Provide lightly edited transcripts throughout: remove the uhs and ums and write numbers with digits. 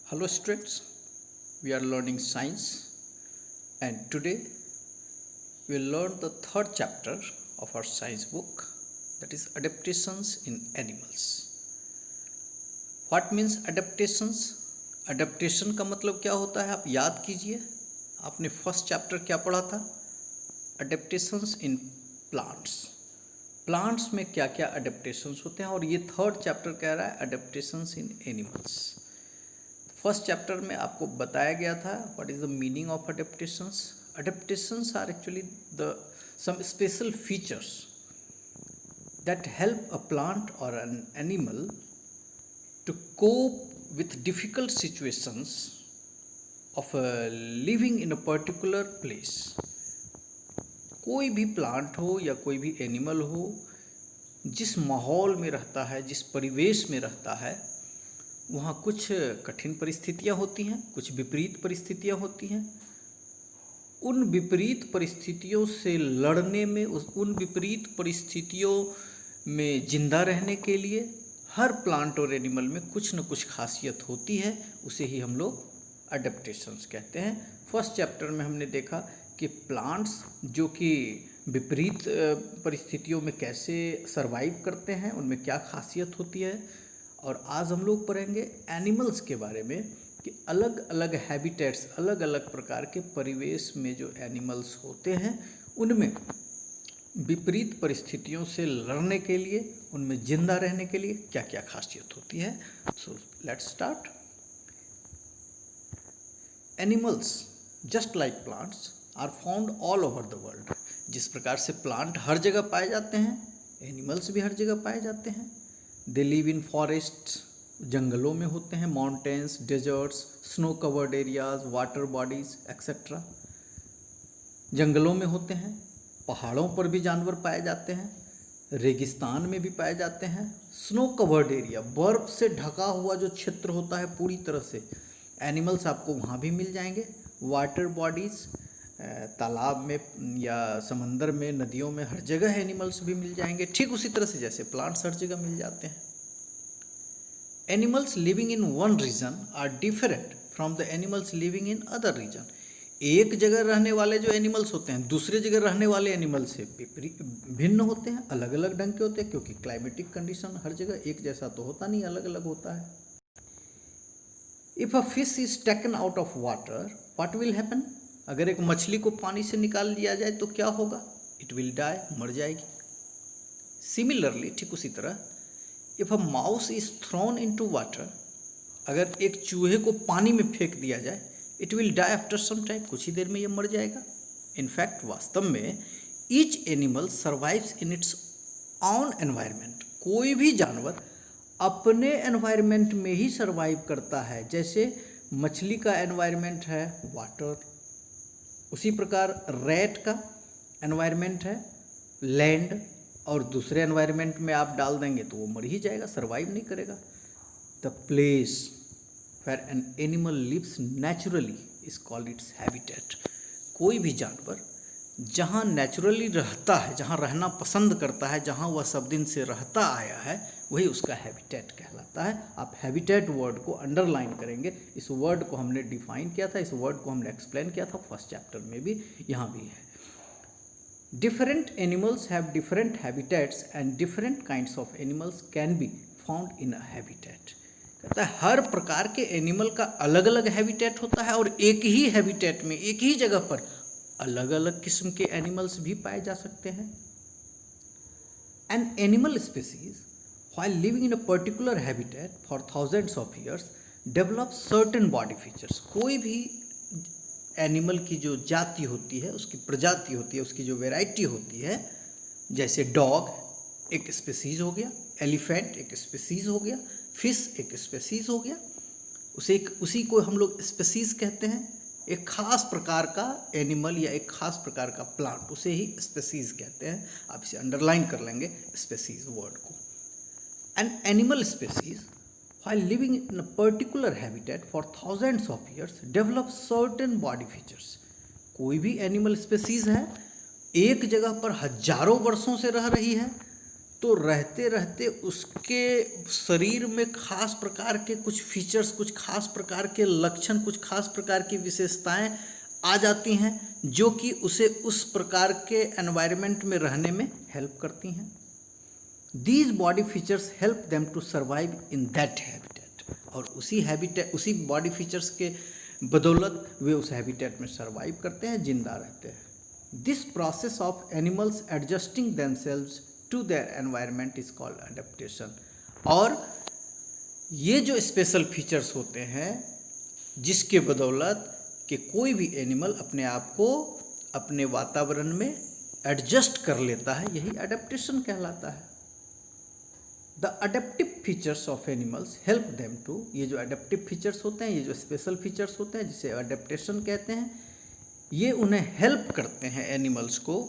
Hello students, we are learning science and today we will learn the third chapter of our science book, that is adaptations in animals. What means adaptations? Adaptation का मतलब क्या होता है आप याद कीजिए, आपने फर्स्ट चैप्टर क्या पढ़ा था? Adaptations in plants. प्लांट्स में क्या क्या अडेप्टेशंस होते हैं और ये थर्ड चैप्टर कह रहा है adaptations in animals. First chapter में आपको बताया गया था what is the meaning of adaptations. Adaptations are actually the some special features that help a plant और an animal to cope with difficult situations of living in a particular place. कोई भी plant हो या कोई भी animal हो, जिस माहौल में रहता है, जिस परिवेश में रहता है, वहाँ कुछ कठिन परिस्थितियाँ होती हैं, कुछ विपरीत परिस्थितियाँ होती हैं. उन विपरीत परिस्थितियों से लड़ने में, उन विपरीत परिस्थितियों में जिंदा रहने के लिए हर प्लांट और एनिमल में कुछ न कुछ खासियत होती है. उसे ही हम लोग अडेप्टेशंस कहते हैं. फर्स्ट चैप्टर में हमने देखा कि प्लांट्स जो कि विपरीत परिस्थितियों में कैसे सरवाइव करते हैं, उनमें क्या खासियत होती है. और आज हम लोग पढ़ेंगे एनिमल्स के बारे में कि अलग अलग हैबिटेट्स, अलग अलग प्रकार के परिवेश में जो एनिमल्स होते हैं उनमें विपरीत परिस्थितियों से लड़ने के लिए, उनमें जिंदा रहने के लिए क्या क्या खासियत होती है. So let's start. Animals just like plants are found all over the world. जिस प्रकार से प्लांट हर जगह पाए जाते हैं, एनिमल्स भी हर जगह पाए जाते हैं. दे लिव इन फॉरेस्ट, जंगलों में होते हैं, mountains, deserts, snow covered areas, water bodies etcetera. जंगलों में होते हैं, पहाड़ों पर भी जानवर पाए जाते हैं, रेगिस्तान में भी पाए जाते हैं. स्नो कवर्ड एरिया, बर्फ से ढका हुआ जो क्षेत्र होता है पूरी तरह से, एनिमल्स आपको वहाँ भी मिल जाएंगे. वाटर बॉडीज़, तालाब में या समंदर में, नदियों में, हर जगह एनिमल्स भी मिल जाएंगे. ठीक उसी तरह से जैसे प्लांट्स हर जगह मिल जाते हैं. Animals living in one region are different from the animals living in other region. एक जगह रहने वाले जो एनिमल्स होते हैं दूसरे जगह रहने वाले एनिमल से भिन्न होते हैं, अलग अलग ढंग के होते हैं, क्योंकि क्लाइमेटिक कंडीशन हर जगह एक जैसा तो होता नहीं, अलग अलग होता है. If a fish is taken out of water, what will happen? अगर एक मछली को पानी से निकाल लिया जाए तो क्या होगा? इट विल डाई, मर जाएगी. सिमिलरली, ठीक उसी तरह, if a mouse is thrown into water, अगर एक चूहे को पानी में फेंक दिया जाए, it will die after some time, कुछ ही देर में ये मर जाएगा. इनफैक्ट वास्तव में each animal survives in its on environment. कोई भी जानवर अपने एनवायरनमेंट में ही सर्वाइव करता है. जैसे मछली का एनवायरनमेंट है वाटर, उसी प्रकार रैट का एनवायरनमेंट है लैंड, और दूसरे एनवायरनमेंट में आप डाल देंगे तो वो मर ही जाएगा, सर्वाइव नहीं करेगा. The place where an animal lives naturally is called its habitat. कोई भी जानवर जहाँ नेचुरली रहता है, जहाँ रहना पसंद करता है, जहाँ वह सब दिन से रहता आया है, वही उसका हैबिटेट कहलाता है. आप हैबिटेट वर्ड को अंडरलाइन करेंगे. इस वर्ड को हमने डिफाइन किया था, इस वर्ड को हमने एक्सप्लेन किया था फर्स्ट चैप्टर में भी, यहाँ भी है. Different animals have different habitats and different kinds of animals can be found in a habitat. कहता है हर प्रकार के एनिमल का अलग अलग हैबिटेट होता है और एक ही हैबिटेट में, एक ही जगह पर अलग अलग किस्म के एनिमल्स भी पाए जा सकते हैं. An animal species while living in a particular habitat for thousands of years develop certain body features. कोई भी एनिमल की जो जाति होती है, उसकी प्रजाति होती है, उसकी जो वैरायटी होती है, जैसे डॉग एक स्पीसीज हो गया, एलिफेंट एक स्पीसीज हो गया, फिश एक स्पीसीज हो गया, उसी को हम लोग स्पीसीज कहते हैं. एक खास प्रकार का एनिमल या एक खास प्रकार का प्लांट, उसे ही स्पीसीज कहते हैं. आप इसे अंडरलाइन कर लेंगे स्पीसीज वर्ड को. An animal species, while living in a particular habitat for thousands of years, develops certain body features. कोई भी एनिमल स्पीसीज है, एक जगह पर हजारों वर्षों से रह रही है, तो रहते रहते उसके शरीर में खास प्रकार के कुछ फीचर्स, कुछ खास प्रकार के लक्षण, कुछ खास प्रकार की विशेषताएं आ जाती हैं जो कि उसे उस प्रकार के एनवायरनमेंट में रहने में हेल्प करती हैं। These body features help them to survive in that habitat, और उसी बॉडी फीचर्स के बदौलत वे उस हैबिटेट में सर्वाइव करते हैं, जिंदा रहते हैं। This process of animals adjusting themselves to their environment is called adaptation. और ये जो स्पेशल फीचर्स होते हैं जिसके बदौलत कि कोई भी एनिमल अपने आप को अपने वातावरण में एडजस्ट कर लेता है, यही अडेप्टेशन कहलाता है। The adaptive features of animals help them to, ये जो अडेप्टिव फीचर्स होते हैं, ये जो स्पेशल फीचर्स होते हैं जिसे अडेप्टेशन कहते हैं, ये उन्हें हेल्प करते हैं एनिमल्स को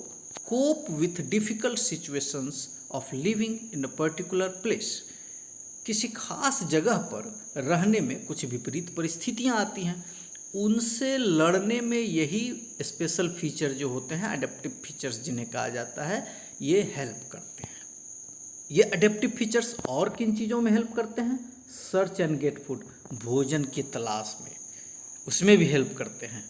cope with difficult situations of living in a particular place. किसी खास जगह पर रहने में कुछ विपरीत परिस्थितियाँ आती हैं, उनसे लड़ने में यही स्पेशल फीचर जो होते हैं, अडेप्टिव फीचर्स जिन्हें कहा जाता है, ये हेल्प करते हैं। ये अडेप्टिव फीचर्स और किन चीज़ों में हेल्प करते हैं? सर्च एंड गेट फूड, भोजन की तलाश में, उसमें भी हेल्प करते हैं।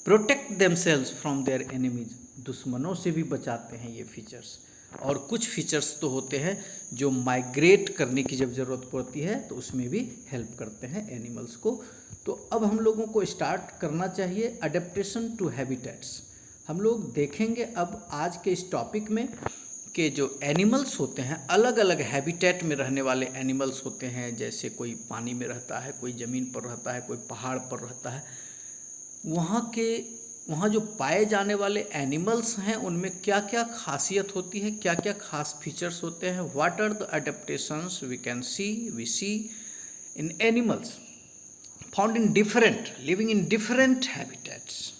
Protect themselves from their enemies, दुश्मनों से भी बचाते हैं ये फीचर्स। और कुछ फीचर्स तो होते हैं जो माइग्रेट करने की जब ज़रूरत पड़ती है तो उसमें भी हेल्प करते हैं एनिमल्स को। तो अब हम लोगों को स्टार्ट करना चाहिए अडेप्टेशन टू हैबिटेट्स। हम लोग देखेंगे अब आज के इस टॉपिक में कि जो एनिमल्स होते हैं, अलग अलग हैबिटेट में रहने वाले एनिमल्स होते हैं, जैसे कोई पानी में रहता है, कोई ज़मीन पर रहता है, कोई पहाड़ पर रहता है, वहाँ जो पाए जाने वाले एनिमल्स हैं उनमें क्या क्या खासियत होती है, क्या क्या खास फीचर्स होते हैं। What are the adaptations we see in animals found in different living in different habitats.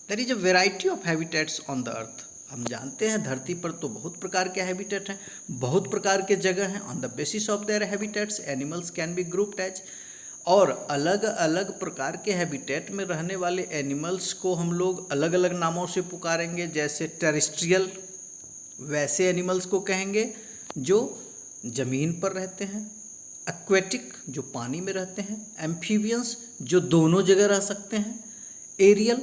There is a variety of habitats on the earth. हम जानते हैं धरती पर तो बहुत प्रकार के हैबिटेट हैं, बहुत प्रकार के जगह हैं। On the basis of their habitats animals can be grouped as, और अलग अलग प्रकार के हैबिटेट में रहने वाले एनिमल्स को हम लोग अलग अलग नामों से पुकारेंगे। जैसे टेरेस्ट्रियल, वैसे एनिमल्स को कहेंगे जो ज़मीन पर रहते हैं। एक्वेटिक, जो पानी में रहते हैं। एम्फीबियंस, जो दोनों जगह रह सकते हैं। एरियल,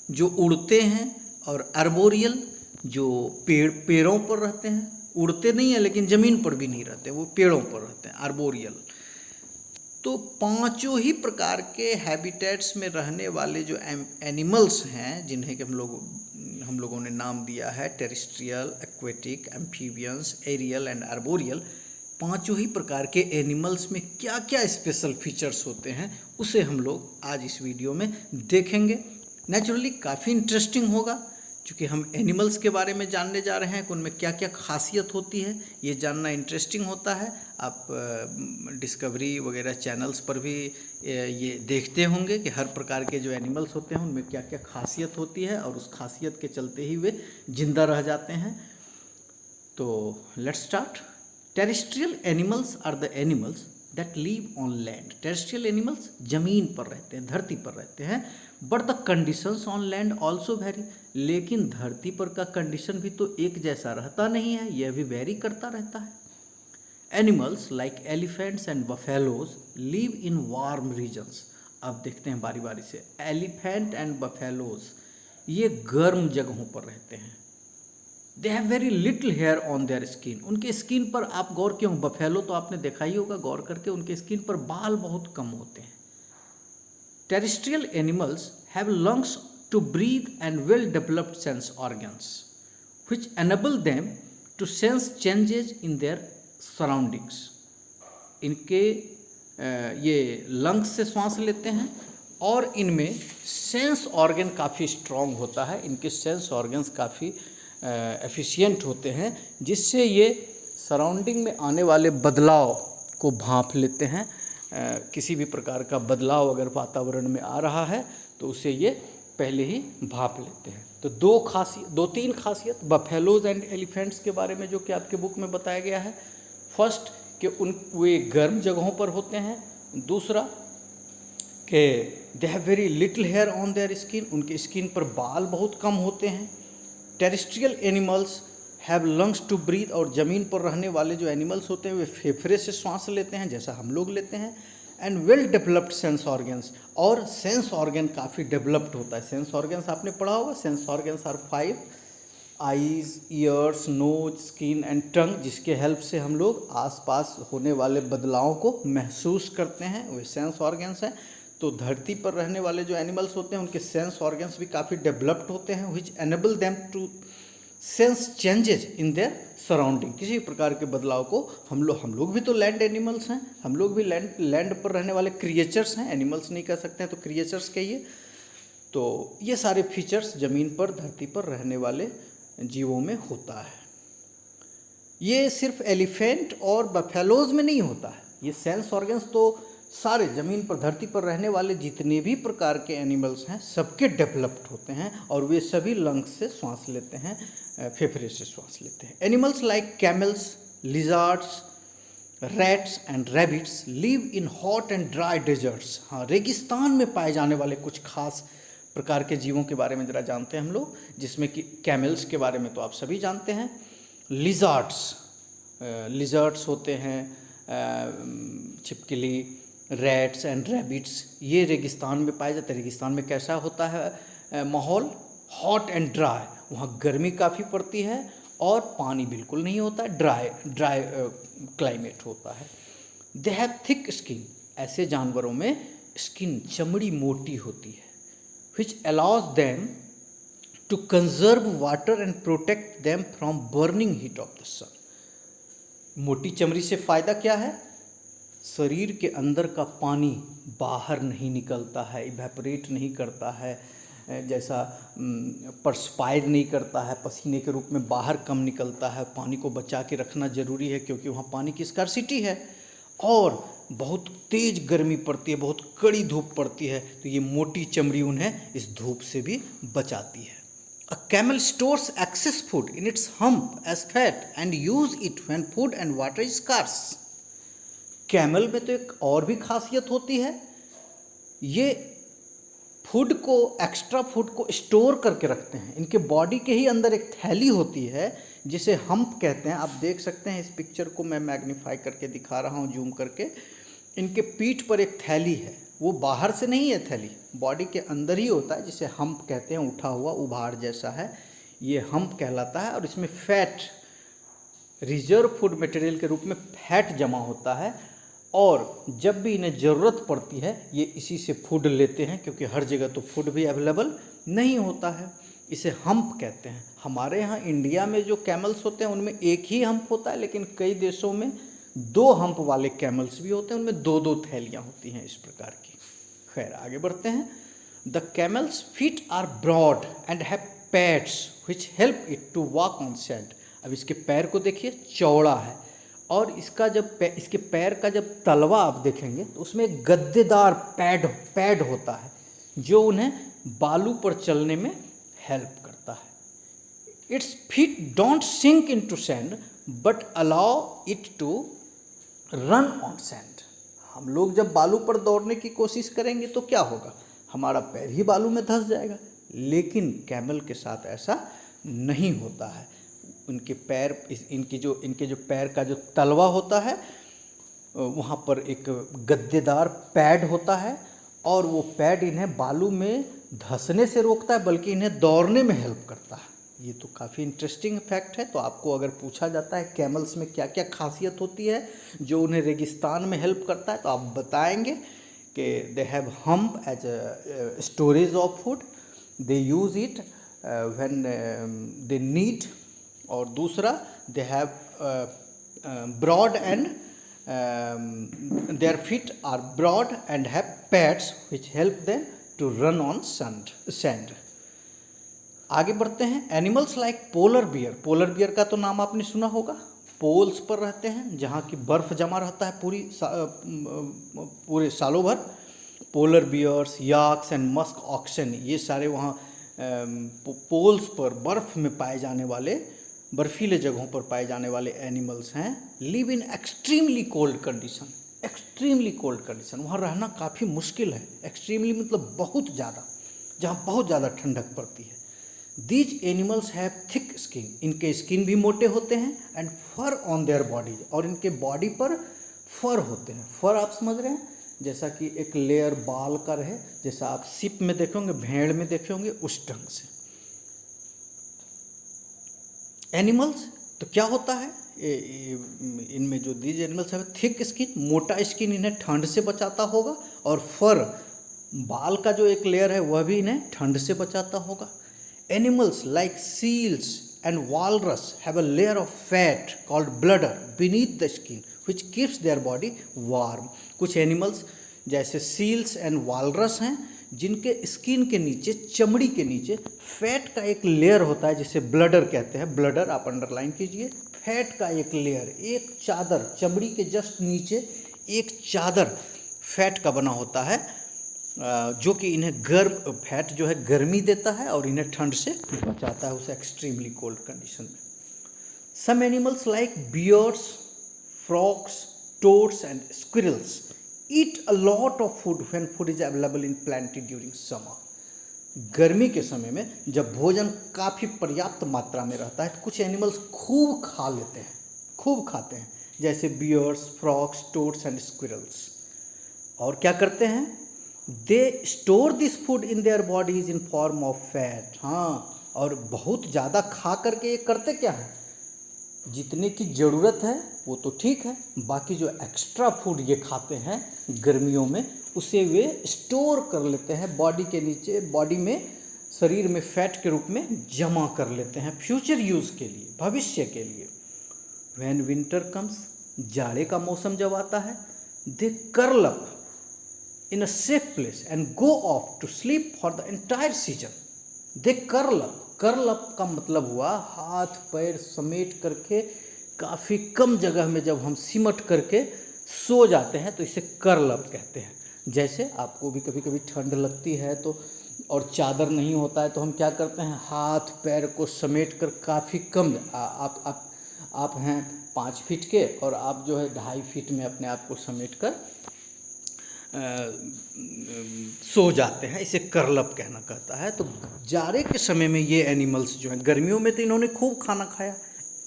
जो उड़ते हैं। और आर्बोरियल, जो पेड़ों पर रहते हैं, उड़ते नहीं हैं लेकिन ज़मीन पर भी नहीं रहते, वो पेड़ों पर रहते हैं, आर्बोरियल। तो पांचों ही प्रकार के हैबिटेट्स में रहने वाले जो एनिमल्स हैं, जिन्हें कि हम लोगों ने नाम दिया है terrestrial, aquatic, amphibians, aerial and arboreal, पांचों ही प्रकार के एनिमल्स में क्या क्या स्पेशल फीचर्स होते हैं उसे हम लोग आज इस वीडियो में देखेंगे। नेचुरली काफ़ी इंटरेस्टिंग होगा, क्योंकि हम एनिमल्स के बारे में जानने जा रहे हैं कि उनमें क्या क्या खासियत होती है। ये जानना इंटरेस्टिंग होता है। आप डिस्कवरी वगैरह चैनल्स पर भी ये देखते होंगे कि हर प्रकार के जो एनिमल्स होते हैं उनमें क्या क्या खासियत होती है, और उस खासियत के चलते ही वे जिंदा रह जाते हैं। तो let's start. Terrestrial animals are the animals that live on land. Terrestrial animals ज़मीन पर रहते हैं, धरती पर रहते हैं। But the conditions on land also vary, लेकिन धरती पर का कंडीशन भी तो एक जैसा रहता नहीं है, यह भी वेरी करता रहता है। Animals like elephants and buffaloes live in warm regions. अब देखते हैं बारी बारी से। एलिफेंट एंड बफेलोज ये गर्म जगहों पर रहते हैं। They have very little hair on their skin. उनके स्किन पर आप गौर क्यों, बफेलो तो आपने देखा ही होगा गौर करके, उनके स्किन पर बाल बहुत कम होते हैं। Terrestrial animals have lungs to breathe and well-developed sense organs, which enable them to sense changes in their surroundings. इनके ये लंग्स से सांस लेते हैं और इनमें सेंस ऑर्गन काफ़ी स्ट्रॉन्ग होता है। इनके सेंस ऑर्गन्स काफ़ी एफिशिएंट होते हैं, जिससे ये सराउंडिंग में आने वाले बदलाव को भांप लेते हैं। किसी भी प्रकार का बदलाव अगर वातावरण में आ रहा है तो उसे ये पहले ही भांप लेते हैं। तो दो तीन खासियत बफेलोज एंड एलिफेंट्स के बारे में जो कि आपके बुक में बताया गया है। फर्स्ट कि वे गर्म जगहों पर होते हैं। दूसरा कि they have very little hair on their skin, उनके स्किन पर बाल बहुत कम होते हैं। Terrestrial animals have lungs to breathe, और ज़मीन पर रहने वाले जो एनिमल्स होते हैं वे फेफड़े से श्वास लेते हैं जैसा हम लोग लेते हैं। And well developed sense organs, और सेंस ऑर्गन काफ़ी डेवलप्ड होता है। सेंस ऑर्गन्स आपने पढ़ा होगा, sense organs are 5, eyes, ears, nose, skin and tongue, जिसके हेल्प से हम लोग आसपास होने वाले बदलावों को महसूस करते हैं, वे सेंस ऑर्गन्स हैं। तो धरती पर रहने वाले जो एनिमल्स होते हैं उनके सेंस ऑर्गन्स भी काफ़ी डेवलप्ड होते हैं, which enable them to sense changes in their surrounding. किसी प्रकार के बदलाव को हम लोग भी तो लैंड एनिमल्स हैं, हम लोग भी लैंड पर रहने वाले क्रिएचर्स हैं, एनिमल्स नहीं कह सकते हैं तो क्रिएचर्स कहिए। तो ये सारे फीचर्स ज़मीन पर, धरती पर रहने वाले जीवों में होता है। ये सिर्फ एलिफेंट और बफेलोज में नहीं होता है, ये सेंस ऑर्गन्स तो सारे ज़मीन पर, धरती पर रहने वाले जितने भी प्रकार के एनिमल्स हैं सबके डेवलप्ड होते हैं, और वे सभी लंग्स से श्वास लेते हैं, फेफड़े से श्वास लेते हैं। Animals like camels, lizards, rats and rabbits live in hot and dry deserts. हाँ, रेगिस्तान में पाए जाने वाले कुछ खास प्रकार के जीवों के बारे में ज़रा जानते हैं हम लोग, जिसमें कि कैमल्स के बारे में तो आप सभी जानते हैं। लिजर्ड्स होते हैं, छिपकली, रैट्स एंड रैबिट्स, ये रेगिस्तान में पाए जाते हैं। रेगिस्तान में कैसा होता है माहौल? हॉट एंड ड्राई, वहाँ गर्मी काफ़ी पड़ती है और पानी बिल्कुल नहीं होता, ड्राई क्लाइमेट होता है। दे हैव थिक स्किन, ऐसे जानवरों में स्किन, चमड़ी मोटी होती है, which allows them to conserve water and protect them from burning heat of the sun. मोटी चमड़ी से फ़ायदा क्या है? शरीर के अंदर का पानी बाहर नहीं निकलता है, इवेपोरेट नहीं करता है, जैसा परस्पायर नहीं करता है, पसीने के रूप में बाहर कम निकलता है। पानी को बचा के रखना ज़रूरी है क्योंकि वहाँ पानी की स्कार्सिटी है और बहुत तेज़ गर्मी पड़ती है, बहुत कड़ी धूप पड़ती है, तो ये मोटी चमड़ी उन्हें इस धूप से भी बचाती है। A camel stores excess food in its hump as fat and use it when food and water is scarce. Camel में तो एक और भी खासियत होती है, ये फूड को, एक्स्ट्रा फूड को स्टोर करके रखते हैं। इनके बॉडी के ही अंदर एक थैली होती है जिसे हम्प कहते हैं। आप देख सकते हैं, इस पिक्चर को मैं मैग्नीफाई करके दिखा रहा हूँ, जूम करके। इनके पीठ पर एक थैली है, वो बाहर से नहीं है, थैली बॉडी के अंदर ही होता है, जिसे हम्प कहते हैं, उठा हुआ उभार जैसा है, ये हम्प कहलाता है। और इसमें फैट, रिजर्व फूड मटेरियल के रूप में फैट जमा होता है, और जब भी इन्हें ज़रूरत पड़ती है ये इसी से फूड लेते हैं, क्योंकि हर जगह तो फूड भी अवेलेबल नहीं होता है। इसे हम्प कहते हैं। हमारे यहाँ इंडिया में जो कैमल्स होते हैं उनमें एक ही हम्प होता है, लेकिन कई देशों में 2 हम्प वाले कैमल्स भी होते हैं, उनमें 2-2 थैलियाँ होती हैं इस प्रकार की। खैर, आगे बढ़ते हैं। The camel's feet are broad and have pads which help it to walk on sand. अब इसके पैर को देखिए, चौड़ा है, और इसका जब इसके पैर का जब तलवा आप देखेंगे तो उसमें एक गद्देदार पैड होता है जो उन्हें बालू पर चलने में हेल्प करता है। Its feet don't sink into sand but allow it to run on sand. हम लोग जब बालू पर दौड़ने की कोशिश करेंगे तो क्या होगा? हमारा पैर ही बालू में धंस जाएगा, लेकिन कैमल के साथ ऐसा नहीं होता है। उनके पैर, इनके जो पैर का जो तलवा होता है वहाँ पर एक गद्देदार पैड होता है, और वो पैड इन्हें बालू में धंसने से रोकता है, बल्कि इन्हें दौड़ने में हेल्प करता है। ये तो काफ़ी इंटरेस्टिंग फैक्ट है। तो आपको अगर पूछा जाता है कैमल्स में क्या क्या खासियत होती है जो उन्हें रेगिस्तान में हेल्प करता है, तो आप बताएंगे कि they have hump as a storage of food, they use it when they need, और दूसरा they have broad and their feet are broad and have pads which help them to run on sand. आगे बढ़ते हैं। Animals like polar bear. Polar bear का तो नाम आपने सुना होगा, पोल्स पर रहते हैं जहाँ की बर्फ़ जमा रहता है पूरे सालों भर। Polar bears, yaks and musk oxen, ये सारे वहाँ पोल्स पर बर्फ़ में पाए जाने वाले, बर्फीले जगहों पर पाए जाने वाले एनिमल्स हैं। Live in extremely cold condition. Extremely cold condition, वहाँ रहना काफ़ी मुश्किल है। एक्सट्रीमली मतलब बहुत ज़्यादा, जहाँ बहुत ज़्यादा ठंडक पड़ती है। These animals have thick skin, इनके स्किन भी मोटे होते हैं, and fur on their body, और इनके बॉडी पर फर होते हैं। फर आप समझ रहे हैं, जैसा कि एक लेयर बाल का रहे, जैसा आप सिप में देखे होंगे, भेड़ में देखे होंगे, उस ढंग से। एनिमल्स तो क्या होता है, इनमें जो दीज एनिमल्स है थिक स्किन, मोटा स्किन इन्हें ठंड से बचाता होगा, और फर बाल का जो एक लेयर है वह भी इन्हें ठंड से बचाता होगा। Animals like seals and walrus have a layer of fat called blubber beneath the skin which keeps their body warm. कुछ एनिमल्स जैसे सील्स एंड वालरस हैं जिनके स्किन के नीचे, चमड़ी के नीचे फैट का एक लेयर होता है जिसे ब्लडर कहते हैं। ब्लडर आप अंडरलाइन कीजिए, फैट का एक लेयर, एक चादर, चमड़ी के जस्ट नीचे एक चादर फैट का बना होता है, जो कि इन्हें गर्म, फैट जो है गर्मी देता है और इन्हें ठंड से बचाता है उस एक्सट्रीमली कोल्ड कंडीशन में। Some animals like bears, frogs, toads and squirrels eat a lot of food when food is available in plenty during summer. गर्मी के समय में जब भोजन काफ़ी पर्याप्त मात्रा में रहता है तो कुछ एनिमल्स खूब खा लेते हैं, खूब खाते हैं, जैसे bears, frogs, toads and squirrels. और क्या करते हैं, they store this food in their bodies in form of fat. हाँ, और बहुत ज़्यादा खा करके ये करते क्या है, जितने की ज़रूरत है वो तो ठीक है, बाकी जो एक्स्ट्रा फूड ये खाते हैं गर्मियों में उसे वे स्टोर कर लेते हैं बॉडी के नीचे, बॉडी में, शरीर में फैट के रूप में जमा कर लेते हैं फ्यूचर यूज़ के लिए, भविष्य के लिए। व्हेन विंटर कम्स, जाड़े का मौसम जब आता है, they curl up in a safe place and go off to sleep for the entire season. They curl up. Curl up का मतलब हुआ हाथ पैर समेट करके काफ़ी कम जगह में जब हम सिमट करके सो जाते हैं तो इसे कर्ल अप कहते हैं। जैसे आपको भी कभी कभी ठंड लगती है तो, और चादर नहीं होता है तो हम क्या करते हैं, हाथ पैर को समेट कर काफ़ी कम, आप हैं 5 फीट के और आप जो है 2.5 फीट में अपने आप को समेट कर सो जाते हैं, इसे कर्लअप कहना कहता है। तो जाड़े के समय में ये एनिमल्स जो हैं, गर्मियों में तो इन्होंने खूब खाना खाया,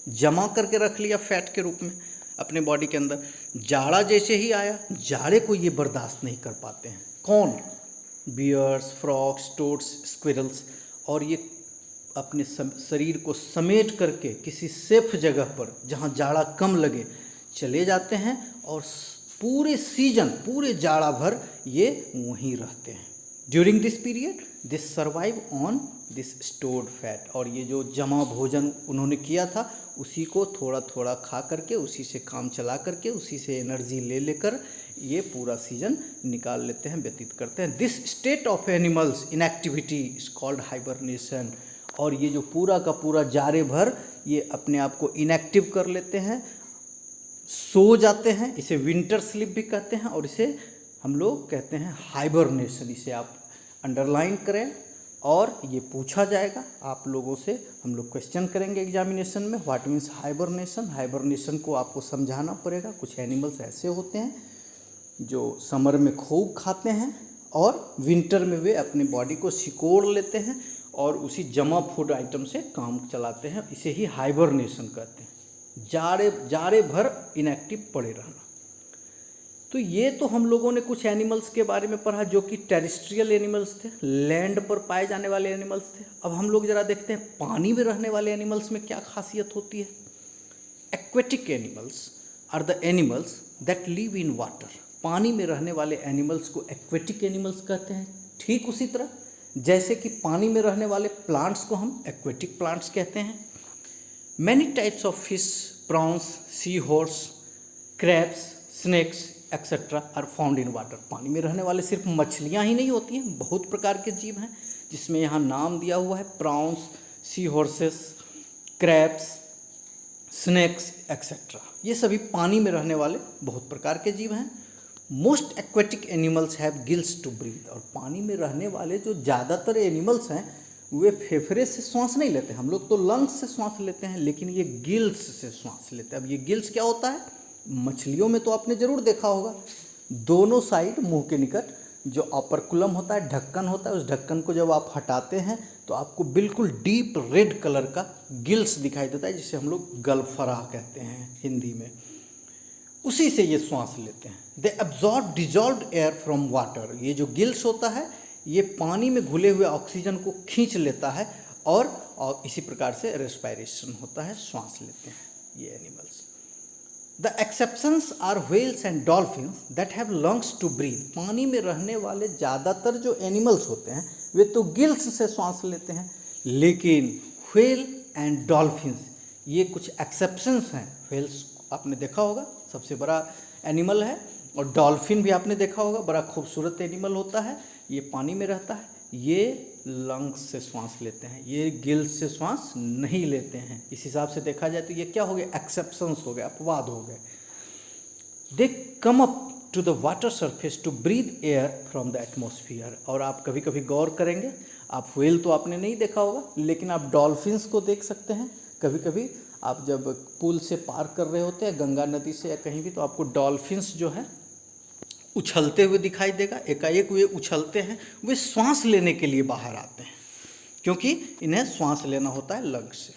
जमा करके रख लिया फैट के रूप में अपने बॉडी के अंदर। जाड़ा जैसे ही आया, जाड़े को ये बर्दाश्त नहीं कर पाते हैं। कौन? Bears, frogs, toads, squirrels. और ये अपने शरीर को समेट करके किसी सेफ जगह पर जहाँ जाड़ा कम लगे चले जाते हैं और पूरे सीजन, पूरे जाड़ा भर ये वहीं रहते हैं। During this period they survive on this stored fat. और ये जो जमा भोजन उन्होंने किया था उसी को थोड़ा थोड़ा खा करके, उसी से काम चला करके, उसी से एनर्जी ले लेकर ये पूरा सीजन निकाल लेते हैं, व्यतीत करते हैं। This state of animals in activity is called hibernation. और ये जो पूरा का पूरा जाड़े भर ये अपने आप को इनएक्टिव कर लेते हैं, सो जाते हैं, इसे विंटर स्लीप भी कहते हैं और इसे हम लोग कहते हैं हाइबरनेशन। इसे आप अंडरलाइन करें और ये पूछा जाएगा आप लोगों से, हम लोग क्वेश्चन करेंगे एग्जामिनेशन में, व्हाट मीन्स हाइबरनेशन। हाइबरनेशन को आपको समझाना पड़ेगा। कुछ एनिमल्स ऐसे होते हैं जो समर में खूब खाते हैं और विंटर में वे अपनी बॉडी को सिकोड़ लेते हैं और उसी जमा फूड आइटम से काम चलाते हैं, इसे ही हाइबरनेशन कहते हैं। जाड़े भर इनएक्टिव पड़े रहना। तो ये तो हम लोगों ने कुछ एनिमल्स के बारे में पढ़ा जो कि टेरेस्ट्रियल एनिमल्स थे, लैंड पर पाए जाने वाले एनिमल्स थे। अब हम लोग जरा देखते हैं पानी में रहने वाले एनिमल्स में क्या खासियत होती है। Aquatic animals are the animals that live in water. पानी में रहने वाले एनिमल्स को एक्वेटिक एनिमल्स कहते हैं। ठीक उसी तरह जैसे कि पानी में रहने वाले प्लांट्स को हम एक्वेटिक प्लांट्स कहते हैं। Many types of fish, prawns, sea horse, crabs, snakes etcetera are found in water. पानी में रहने वाले सिर्फ मछलियाँ ही नहीं होती हैं, बहुत प्रकार के जीव हैं जिसमें यहाँ नाम दिया हुआ है prawns, sea horses, crabs, snakes etcetera. ये सभी पानी में रहने वाले बहुत प्रकार के जीव हैं। Most aquatic animals have gills to breathe. और पानी में रहने वाले जो ज़्यादातर एनिमल्स हैं वे फेफड़े से सांस नहीं लेते। हम लोग तो लंग्स से सांस लेते हैं, लेकिन ये गिल्स से सांस लेते हैं। अब ये गिल्स क्या होता है? मछलियों में तो आपने ज़रूर देखा होगा, दोनों साइड मुंह के निकट जो ऑपरकुलम होता है, ढक्कन होता है, उस ढक्कन को जब आप हटाते हैं तो आपको बिल्कुल डीप रेड कलर का गिल्स दिखाई देता है, जिसे हम लोग गलफरा कहते हैं हिंदी में। उसी से ये सांस लेते हैं। They absorb dissolved air from water. ये जो गिल्स होता है ये पानी में घुले हुए ऑक्सीजन को खींच लेता है और इसी प्रकार से रेस्पिरेशन होता है, श्वास लेते हैं ये animals. The exceptions are whales and dolphins that have lungs to breathe. पानी में रहने वाले ज़्यादातर जो एनिमल्स होते हैं वे तो गिल्स से सांस लेते हैं, लेकिन व्हेल एंड डॉल्फिन्स ये कुछ एक्सेप्शंस हैं। व्हेल्स आपने देखा होगा, सबसे बड़ा एनिमल है, और डॉल्फिन भी आपने देखा होगा, बड़ा खूबसूरत एनिमल होता है, ये पानी में रहता है, ये लंग्स से सांस लेते हैं, ये गिल्स से सांस नहीं लेते हैं। इस हिसाब से देखा जाए तो ये क्या हो गया, एक्सेप्शंस हो गए, अपवाद हो गए। They come up to the water surface to breathe air from the atmosphere. और आप कभी कभी गौर करेंगे, आप व्हेल तो आपने नहीं देखा होगा, लेकिन आप डॉल्फिन्स को देख सकते हैं। कभी कभी आप जब पुल से पार कर रहे होते हैं गंगा नदी से या कहीं भी, तो आपको डॉल्फिन्स जो है उछलते हुए दिखाई देगा। एकाएक वे उछलते हैं, वे श्वास लेने के लिए बाहर आते हैं, क्योंकि इन्हें श्वास लेना होता है लंग से।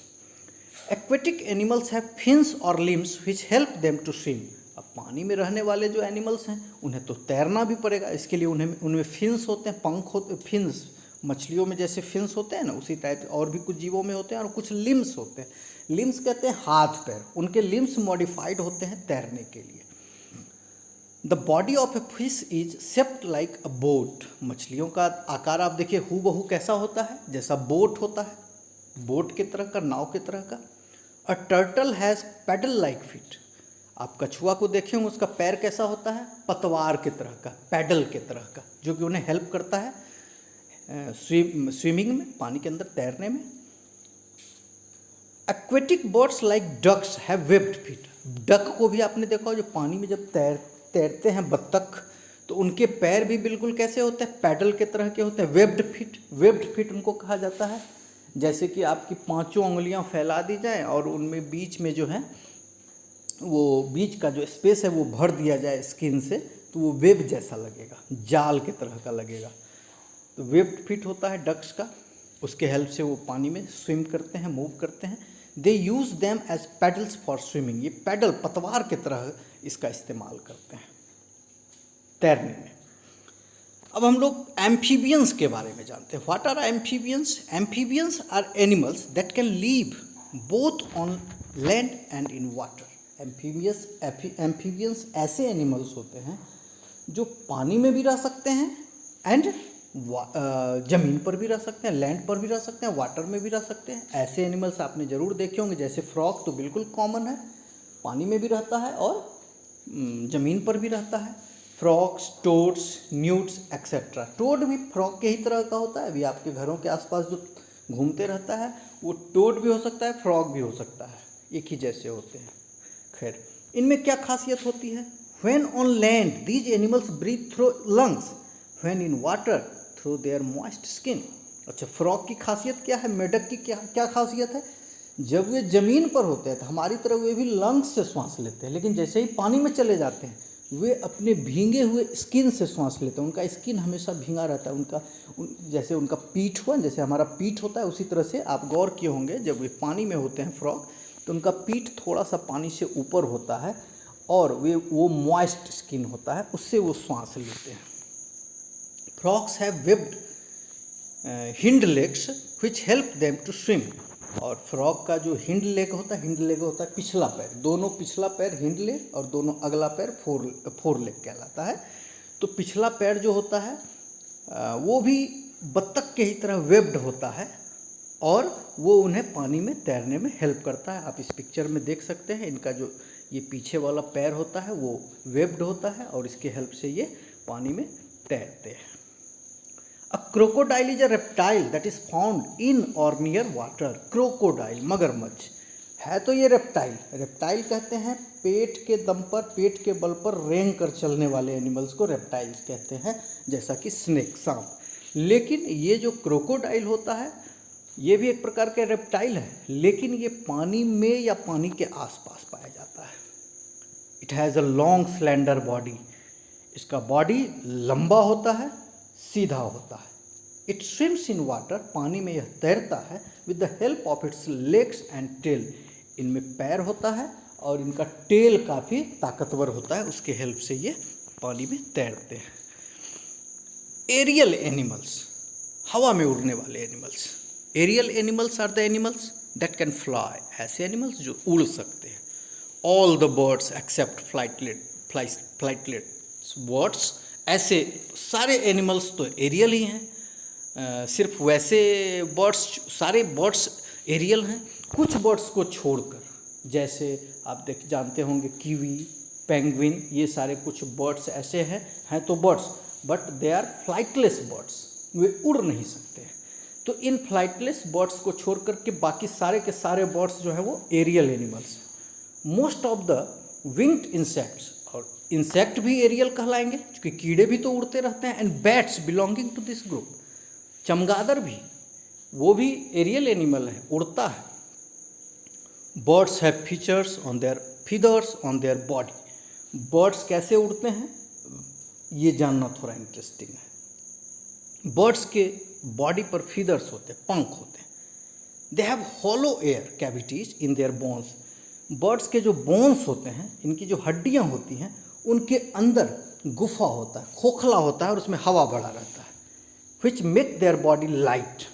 एक्वेटिक एनिमल्स हैव फिन्स और limbs which help them to swim. अब पानी में रहने वाले जो एनिमल्स हैं उन्हें तो तैरना भी पड़ेगा, इसके लिए उनमें फिन्स होते हैं, पंख होते, फिन्स मछलियों में जैसे फिन्स होते हैं ना, उसी टाइप और भी कुछ जीवों में होते हैं, और कुछ लिम्स होते हैं। लिम्स कहते हैं हाथ पैर, उनके लिम्स मॉडिफाइड होते हैं तैरने के लिए। The body of a fish is shaped like a boat. मछलियों का आकार आप देखिए हूबहू कैसा होता है, जैसा बोट होता है, बोट की तरह का, नाव की तरह का। A turtle has paddle like feet. आप कछुआ को देखेंगे, उसका पैर कैसा होता है, पतवार की तरह का, पैडल की तरह का, जो कि उन्हें हेल्प करता है स्विमिंग में, पानी के अंदर तैरने में। Aquatic birds like ducks have webbed feet. Duck को भी आपने देखा हो, जो पानी में जब तैरते हैं बत्तख, तो उनके पैर भी बिल्कुल कैसे होते हैं, पैडल के तरह के होते हैं, वेब्ड फीट। वेब्ड फीट उनको कहा जाता है, जैसे कि आपकी पांचों उंगलियां फैला दी जाएं और उनमें बीच में जो है वो बीच का जो स्पेस है वो भर दिया जाए स्किन से, तो वो वेब जैसा लगेगा, जाल के तरह का लगेगा। तो वेब्ड फीट होता है डक्स का, उसके हेल्प से वो पानी में स्विम करते हैं, मूव करते हैं। They use them as paddles for swimming. ये पैडल पतवार की तरह इसका इस्तेमाल करते हैं तैरने में। अब हम लोग एम्फीबियंस के बारे में जानते हैं। What are amphibians? Amphibians are animals that can live both on land and in water. Amphibians ऐसे एनिमल्स होते हैं जो पानी में भी रह सकते हैं एंड ज़मीन पर भी रह सकते हैं, लैंड पर भी रह सकते हैं, वाटर में भी रह सकते हैं। ऐसे एनिमल्स आपने ज़रूर देखे होंगे, जैसे फ्रॉग तो बिल्कुल कॉमन है, पानी में भी रहता है और ज़मीन पर भी रहता है। Frogs, toads, newts etcetera. Toad भी फ्रॉग के ही तरह का होता है, अभी आपके घरों के आसपास जो घूमते रहता है वो टोड भी हो सकता है, फ्रॉग भी हो सकता है, एक ही जैसे होते हैं। खैर, इनमें क्या खासियत होती है? When on land these animals breathe through lungs, when in water through their moist skin. अच्छा, फ्रॉग की खासियत क्या है, मेढक की क्या खासियत है? जब वे ज़मीन पर होते हैं तो हमारी तरह वे भी लंग्स से सांस लेते हैं, लेकिन जैसे ही पानी में चले जाते हैं वे अपने भींगे हुए स्किन से सांस लेते हैं। उनका स्किन हमेशा भींगा रहता है, जैसे उनका पीठ हुआ, जैसे हमारा पीठ होता है, उसी तरह से आप गौर किए होंगे, जब वे पानी में होते हैं फ्रॉग तो उनका पीठ थोड़ा सा पानी से ऊपर होता है और वो मॉइस्ट स्किन होता है, उससे वो सांस लेते हैं। Frogs have webbed hind legs which help them to swim. और फ्रॉग का जो हिंड लेग होता है पिछला पैर, दोनों पिछला पैर हिंड लेग और दोनों अगला पैर फोर लेग कहलाता है। तो पिछला पैर जो होता है वो भी बत्तख के ही तरह वेब्ड होता है और वो उन्हें पानी में तैरने में हेल्प करता है। आप इस पिक्चर में देख सकते हैं, इनका जो ये पीछे वाला पैर होता है वो वेब्ड होता है और इसके हेल्प से ये पानी में तैरते हैं। A crocodile is a reptile that is found in or near water. Crocodile, मगरमच्छ है तो ये रेप्टाइल कहते हैं। पेट के दम पर, पेट के बल पर रेंग कर चलने वाले एनिमल्स को रेप्टाइल्स कहते हैं, जैसा कि स्नेक, सांप। लेकिन ये जो क्रोकोडाइल होता है ये भी एक प्रकार का रेप्टाइल है, लेकिन ये पानी में या पानी के आसपास पाया जाता है। It has a long slender body इसका बॉडी लंबा होता है, सीधा होता है। इट स्विम्स इन वाटर, पानी में यह तैरता है। With the help of its legs and tail, इनमें पैर होता है और इनका टेल काफ़ी ताकतवर होता है, उसके हेल्प से ये पानी में तैरते हैं। एरियल एनिमल्स, हवा में उड़ने वाले animals. Aerial animals are the animals that can fly, ऐसे एनिमल्स जो उड़ सकते हैं। All the birds except flightless birds, ऐसे सारे एनिमल्स तो एरियल ही हैं। सिर्फ वैसे बर्ड्स, सारे बर्ड्स एरियल हैं, कुछ बर्ड्स को छोड़कर, जैसे आप जानते होंगे कीवी, पेंगुइन, ये सारे कुछ बर्ड्स ऐसे हैं तो birds, but they are flightless birds, वे उड़ नहीं सकते हैं। तो इन फ्लाइटलेस बर्ड्स को छोड़ करके बाकी सारे के सारे बर्ड्स जो हैं वो एरियल एनिमल्स हैं। Most of the winged insects, और इंसेक्ट भी एरियल कहलाएंगे क्योंकि कीड़े भी तो उड़ते रहते हैं। And bats belonging to this group, चमगादड़ भी, वो भी एरियल एनिमल है, उड़ता है। Birds have features on their feathers on their body, birds कैसे उड़ते हैं ये जानना थोड़ा इंटरेस्टिंग है। बर्ड्स के बॉडी पर फीदर्स होते हैं, पंख होते हैं। They have hollow air cavities in their bones, birds के जो बोन्स होते हैं, इनकी जो हड्डियां होती हैं, उनके अंदर गुफा होता है, खोखला होता है और उसमें हवा भरा रहता है। Which make their body light,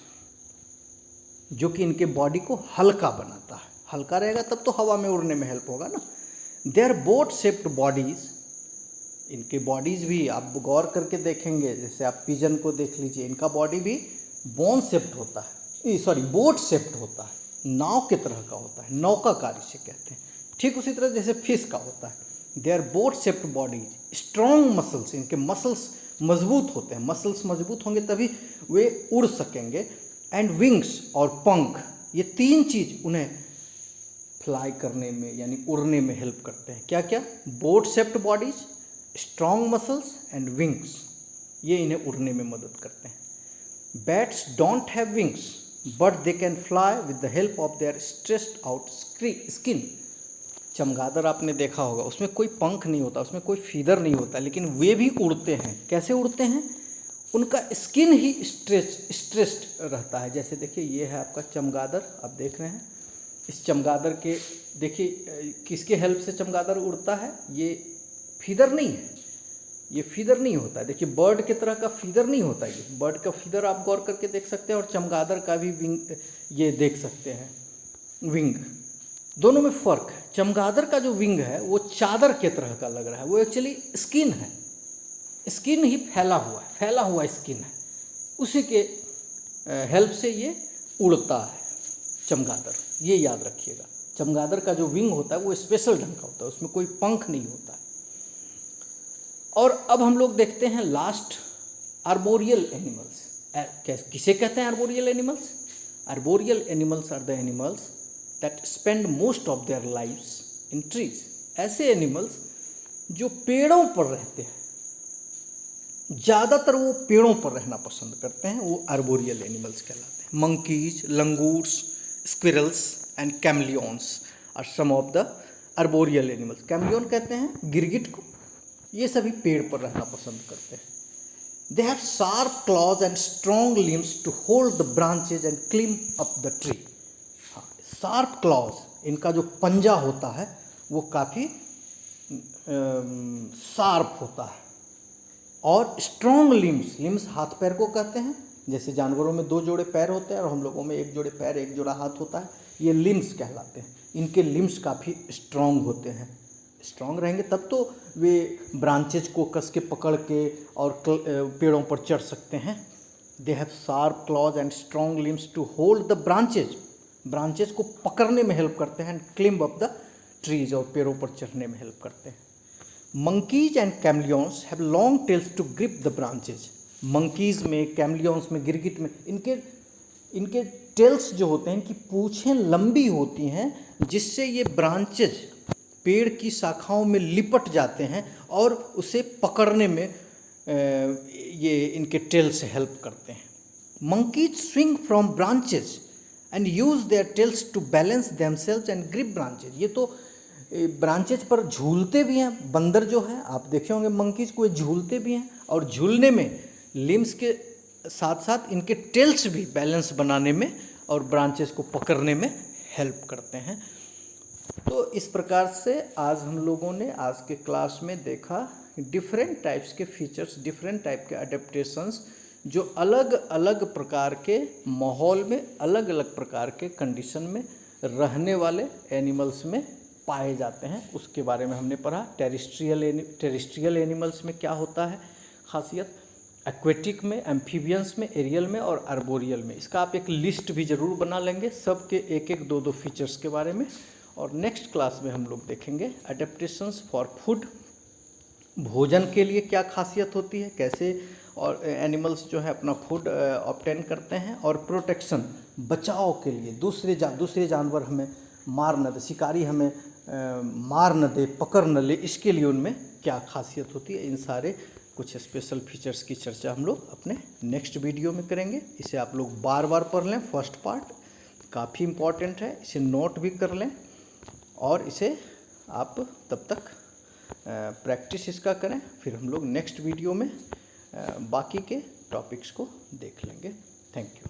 जो कि इनके बॉडी को हल्का बनाता है। हल्का रहेगा तब तो हवा में उड़ने में हेल्प होगा ना। देयर बोट शेप्ड बॉडीज, इनके बॉडीज़ भी आप गौर करके देखेंगे, जैसे आप पिजन को देख लीजिए, इनका बॉडी भी बोन शेप्ड होता है, बोट शेप्ड होता है, नाव के तरह का होता है, नौकाकार इसे कहते हैं। ठीक उसी तरह जैसे फिश का होता है। They are boat shaped bodies, strong muscles, इनके मसल्स मजबूत होते हैं, मसल्स मजबूत होंगे तभी वे उड़ सकेंगे। एंड विंग्स, और पंख, ये तीन चीज़ उन्हें फ्लाई करने में यानी उड़ने में हेल्प करते हैं। क्या क्या? Boat shaped bodies, strong muscles and wings, ये इन्हें उड़ने में मदद करते हैं। Bats don't have wings but they can fly with the help of their stressed out skin. चमगादड़ आपने देखा होगा, उसमें कोई पंख नहीं होता, उसमें कोई फीदर नहीं होता, लेकिन वे भी उड़ते हैं। कैसे उड़ते हैं? उनका स्किन ही स्ट्रेस्ड रहता है। जैसे देखिए ये है आपका चमगादड़, आप देख रहे हैं। इस चमगादड़ के देखिए किसके हेल्प से चमगादड़ उड़ता है, ये फीदर नहीं है, ये फीदर नहीं होता है। देखिए बर्ड के तरह का फीदर नहीं होता, ये बर्ड का फीदर आप गौर करके देख सकते हैं, और चमगादड़ का भी विंग ये देख सकते हैं, विंग, दोनों में फ़र्क है। चमगादड़ का जो विंग है वो चादर के तरह का लग रहा है, वो एक्चुअली स्किन है, स्किन ही फैला हुआ स्किन है, उसी के हेल्प से ये उड़ता है चमगादड़। ये याद रखिएगा, चमगादड़ का जो विंग होता है वो स्पेशल ढंग का होता है, उसमें कोई पंख नहीं होता है। और अब हम लोग देखते हैं लास्ट, आर्बोरियल एनिमल्स। किसे कहते हैं arboreal animals? Arboreal animals are the animals that spend most of their lives in trees. ऐसे एनिमल्स जो पेड़ों पर रहते हैं, ज़्यादातर वो पेड़ों पर रहना पसंद करते हैं, वो आर्बोरियल एनिमल्स कहलाते हैं। Monkeys, langurs, squirrels and chameleons are some of the arboreal animals. Chameleon कहते हैं गिरगिट को, ये सभी पेड़ पर रहना पसंद करते हैं। They have sharp claws and strong limbs to hold the branches and climb up the tree. हाँ, शार्प क्लॉज, इनका जो पंजा होता है वो काफ़ी शार्प होता है, और स्ट्रॉन्ग लिम्स हाथ पैर को कहते हैं। जैसे जानवरों में 2 जोड़े पैर होते हैं और हम लोगों में 1 जोड़े पैर 1 जोड़ा हाथ होता है, ये लिम्स कहलाते हैं। इनके लिम्स काफ़ी स्ट्रॉन्ग होते हैं, स्ट्रॉन्ग रहेंगे तब तो वे ब्रांचेज को कस के पकड़ के और पेड़ों पर चढ़ सकते हैं। They have sharp claws and strong limbs to hold the branches को पकड़ने में हेल्प करते हैं, and climb up the trees, और पेड़ों पर चढ़ने में हेल्प करते हैं। Monkeys and chameleons have long tails to grip the branches. Monkeys में, कैमलियंस में, गिरगिट में इनके टेल्स जो होते हैं, इनकी पूँछें लंबी होती हैं, जिससे ये ब्रांचेज पेड़ की शाखाओं में लिपट जाते हैं और उसे पकड़ने में ये इनके टेल से हेल्प करते हैं। Monkeys swing from branches and use their tails to balance themselves and grip branches. ये तो ब्रांचेज पर झूलते भी हैं। बंदर जो है, आप देखे होंगे मंकीज को, झूलते भी हैं और झूलने में लिम्स के साथ साथ इनके टेल्स भी बैलेंस बनाने में और ब्रांचेस को पकड़ने में हेल्प करते हैं। तो इस प्रकार से आज हम लोगों ने आज के क्लास में देखा डिफरेंट टाइप्स के फीचर्स, डिफरेंट टाइप के अडेप्टेशंस जो अलग अलग प्रकार के माहौल में, अलग अलग प्रकार के कंडीशन में रहने वाले एनिमल्स में पाए जाते हैं, उसके बारे में हमने पढ़ा। टेरेस्ट्रियल एनिमल्स में क्या होता है खासियत, एक्वेटिक में, एम्फीबियंस में, एरियल में और आर्बोरियल में। इसका आप एक लिस्ट भी ज़रूर बना लेंगे सब के एक एक दो दो फीचर्स के बारे में। और नेक्स्ट क्लास में हम लोग देखेंगे अडेप्टेशंस फॉर फूड, भोजन के लिए क्या खासियत होती है, कैसे और एनिमल्स जो है अपना फूड ऑब्टेन करते हैं, और प्रोटेक्शन, बचाव के लिए दूसरे जानवर हमें मार न दे, शिकारी हमें मार न दे, पकड़ न ले, इसके लिए उनमें क्या खासियत होती है। इन सारे कुछ स्पेशल फीचर्स की चर्चा हम लोग अपने नेक्स्ट वीडियो में करेंगे। इसे आप लोग बार बार पढ़ लें, फर्स्ट पार्ट काफ़ी इम्पॉर्टेंट है, इसे नोट भी कर लें और इसे आप तब तक प्रैक्टिस इसका करें। फिर हम लोग नेक्स्ट वीडियो में बाकी के टॉपिक्स को देख लेंगे।